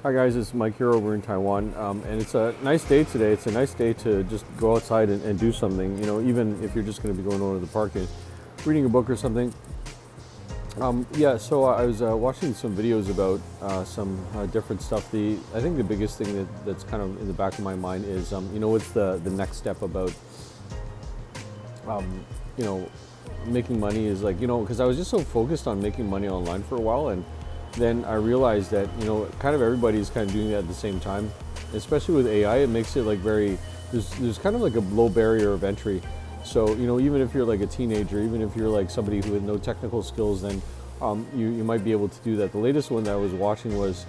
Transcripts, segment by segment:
Hi guys, it's Mike here over in Taiwan, and it's a nice day today. It's a nice day to just go outside and do something. You know, even if you're just going to be going over to the park and reading a book or something. So I was watching some videos about some different stuff. I think the biggest thing that's kind of in the back of my mind is, what's the next step about, um, you know, making money is like, because I was just so focused on making money online for a while, and then I realized that, kind of everybody's kind of doing that at the same time. Especially with AI, it makes it like there's kind of like a low barrier of entry. So, even if you're like a teenager, even if you're like somebody who had no technical skills, then you might be able to do that. The latest one that I was watching was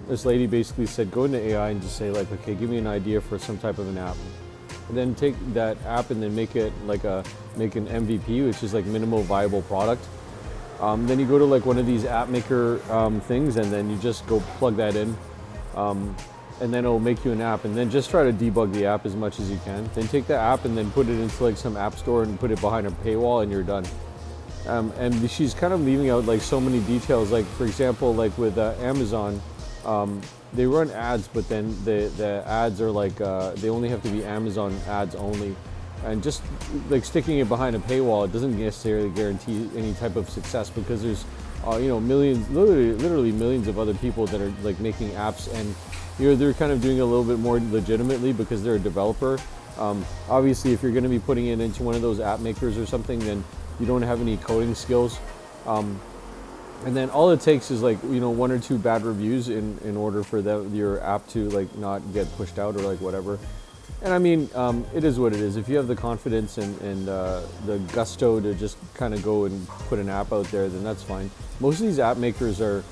this lady basically said, go into AI and just say like, okay, give me an idea for some type of an app. And then take that app and then make it like make an MVP, which is like minimal viable product. Then you go to like one of these app maker things, and then you just go plug that in, and then it'll make you an app. And then just try to debug the app as much as you can. Then take the app and then put it into like some app store and put it behind a paywall, and you're done. And she's kind of leaving out like so many details. Like for example, like with Amazon, they run ads, but then the ads are like they only have to be Amazon ads only. And just like sticking it behind a paywall, it doesn't necessarily guarantee any type of success, because there's millions, literally millions of other people that are like making apps, and they're kind of doing it a little bit more legitimately because they're a developer. Obviously, if you're going to be putting it into one of those app makers or something, then you don't have any coding skills, and then all it takes is like one or two bad reviews in order for your app to like not get pushed out or like whatever. And I mean, it is what it is. If you have the confidence and the gusto to just kind of go and put an app out there, then that's fine. Most of these app makers are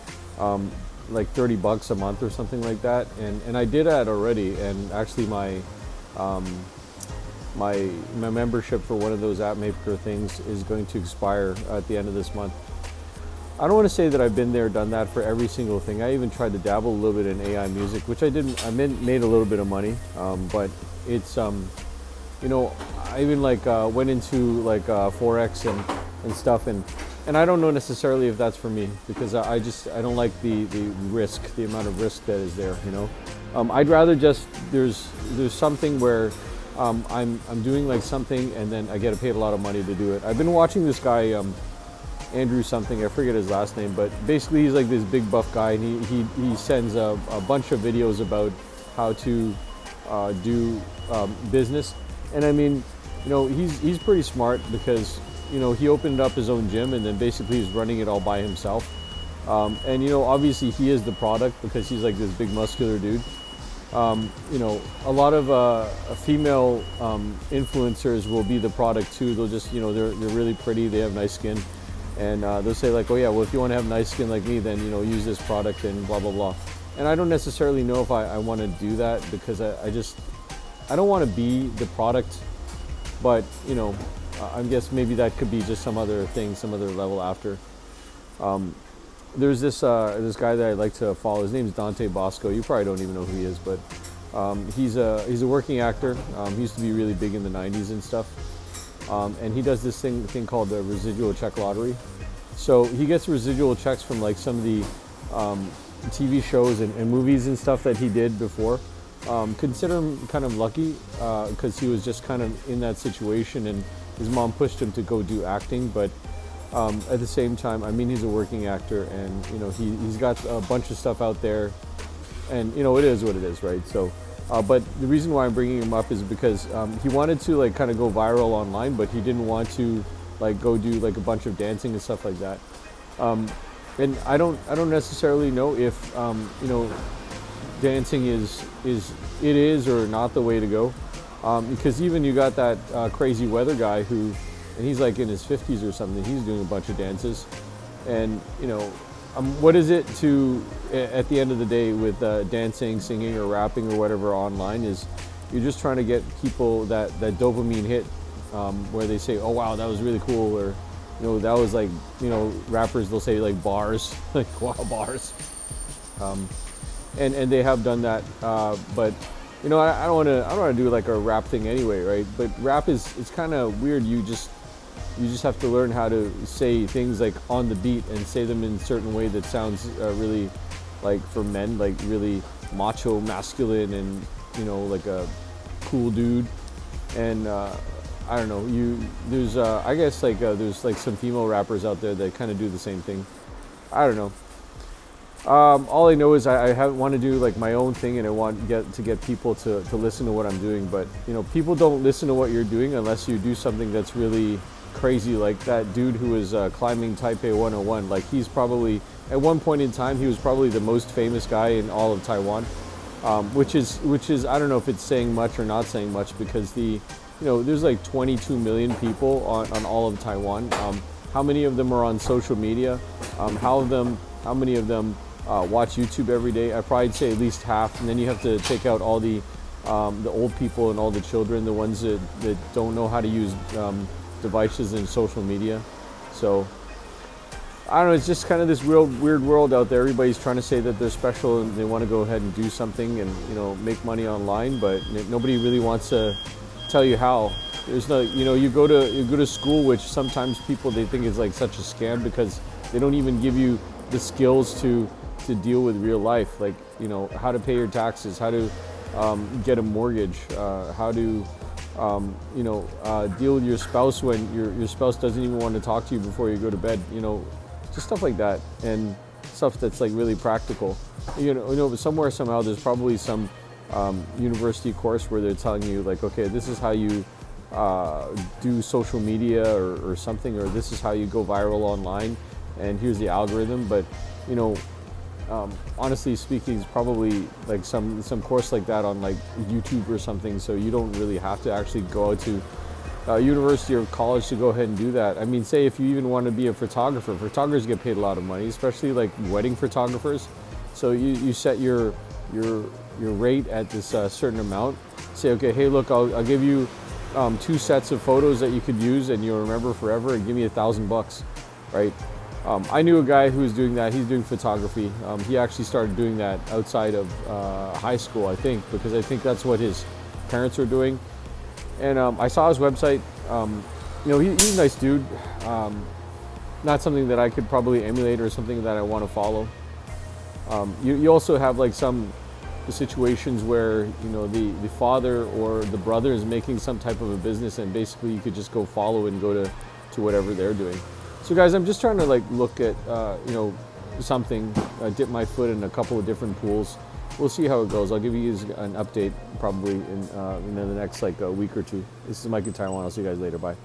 like $30 a month or something like that. And I did that already. And actually, my membership for one of those app maker things is going to expire at the end of this month. I don't want to say that I've been there, done that for every single thing. I even tried to dabble a little bit in AI music, which I didn't. I made a little bit of money, but it's I even like went into like forex and stuff, and I don't know necessarily if that's for me, because I don't like the risk, the amount of risk that is there. I'd rather just there's something where I'm doing like something, and then I get paid a lot of money to do it. I've been watching this guy. Andrew something, I forget his last name, but basically he's like this big buff guy, and he sends a bunch of videos about how to do business. And I mean, he's pretty smart, because he opened up his own gym, and then basically he's running it all by himself. And obviously he is the product, because he's like this big muscular dude. A lot of female influencers will be the product too. They'll just they're really pretty, they have nice skin. And they'll say like, oh yeah, well if you want to have nice skin like me, then use this product and blah blah blah. And I don't necessarily know if I want to do that, because I don't want to be the product, but I guess maybe that could be just some other thing, some other level after. There's this guy that I like to follow. His name's Dante Basco. You probably don't even know who he is, but he's a working actor. He used to be really big in the 90s and stuff. And he does this thing called the residual check lottery. So he gets residual checks from like some of the TV shows and movies and stuff that he did before. Consider him kind of lucky, because he was just kind of in that situation, and his mom pushed him to go do acting. But at the same time, I mean, he's a working actor, and he's got a bunch of stuff out there, and it is what it is, right? So. But the reason why I'm bringing him up is because he wanted to like kind of go viral online, but he didn't want to like go do like a bunch of dancing and stuff like that. And I don't necessarily know if dancing is or not the way to go, because even you got that crazy weather guy and he's like in his 50s or something. He's doing a bunch of dances, and what is it to, at the end of the day, with dancing, singing, or rapping, or whatever online, is you're just trying to get people that dopamine hit, where they say, oh wow, that was really cool, or that was like, rappers, they'll say like bars, like wow, bars, and they have done that, but I don't want to do like a rap thing anyway, right? But rap it's kind of weird. You just have to learn how to say things like on the beat and say them in a certain way that sounds really like for men, like really macho, masculine, and like a cool dude. And I don't know, there's I guess like there's like some female rappers out there that kind of do the same thing. I don't know. All I know is I want to do like my own thing, and I want to get people to listen to what I'm doing. But people don't listen to what you're doing unless you do something that's really crazy, like that dude who was climbing Taipei 101. Like he's probably at one point in time he was probably the most famous guy in all of Taiwan, which is I don't know if it's saying much or not saying much, because there's like 22 million people on all of Taiwan. How many of them are on social media? How many of them watch YouTube every day? I'd probably say at least half, and then you have to take out all the old people and all the children, the ones that don't know how to use devices and social media. So I don't know, it's just kind of this weird world out there. Everybody's trying to say that they're special and they want to go ahead and do something and make money online, but nobody really wants to tell you how. There's no, you go to school, which sometimes people, they think is like such a scam, because they don't even give you the skills to deal with real life, like how to pay your taxes, how to get a mortgage, how to deal with your spouse when your spouse doesn't even want to talk to you before you go to bed, just stuff like that, and stuff that's like really practical. Somewhere, somehow, there's probably some university course where they're telling you like, okay, this is how you do social media or something, or this is how you go viral online, and here's the algorithm. But honestly speaking, it's probably like some course like that on like YouTube or something, so you don't really have to actually go out to university or college to go ahead and do that. I mean, say if you even want to be a photographer, photographers get paid a lot of money, especially like wedding photographers. So you set your rate at this certain amount. Say, okay, hey, look, I'll give you 2 sets of photos that you could use and you'll remember forever, and give me $1,000, right? I knew a guy who was doing that. He's doing photography. He actually started doing that outside of high school, I think, because I think that's what his parents were doing. And I saw his website. He's a nice dude. Not something that I could probably emulate or something that I want to follow. You also have like some situations where the father or the brother is making some type of a business, and basically you could just go follow and go to whatever they're doing. So guys, I'm just trying to like look at something, dip my foot in a couple of different pools. We'll see how it goes. I'll give you guys an update probably in the next like a week or two. This is Mike in Taiwan. I'll see you guys later. Bye.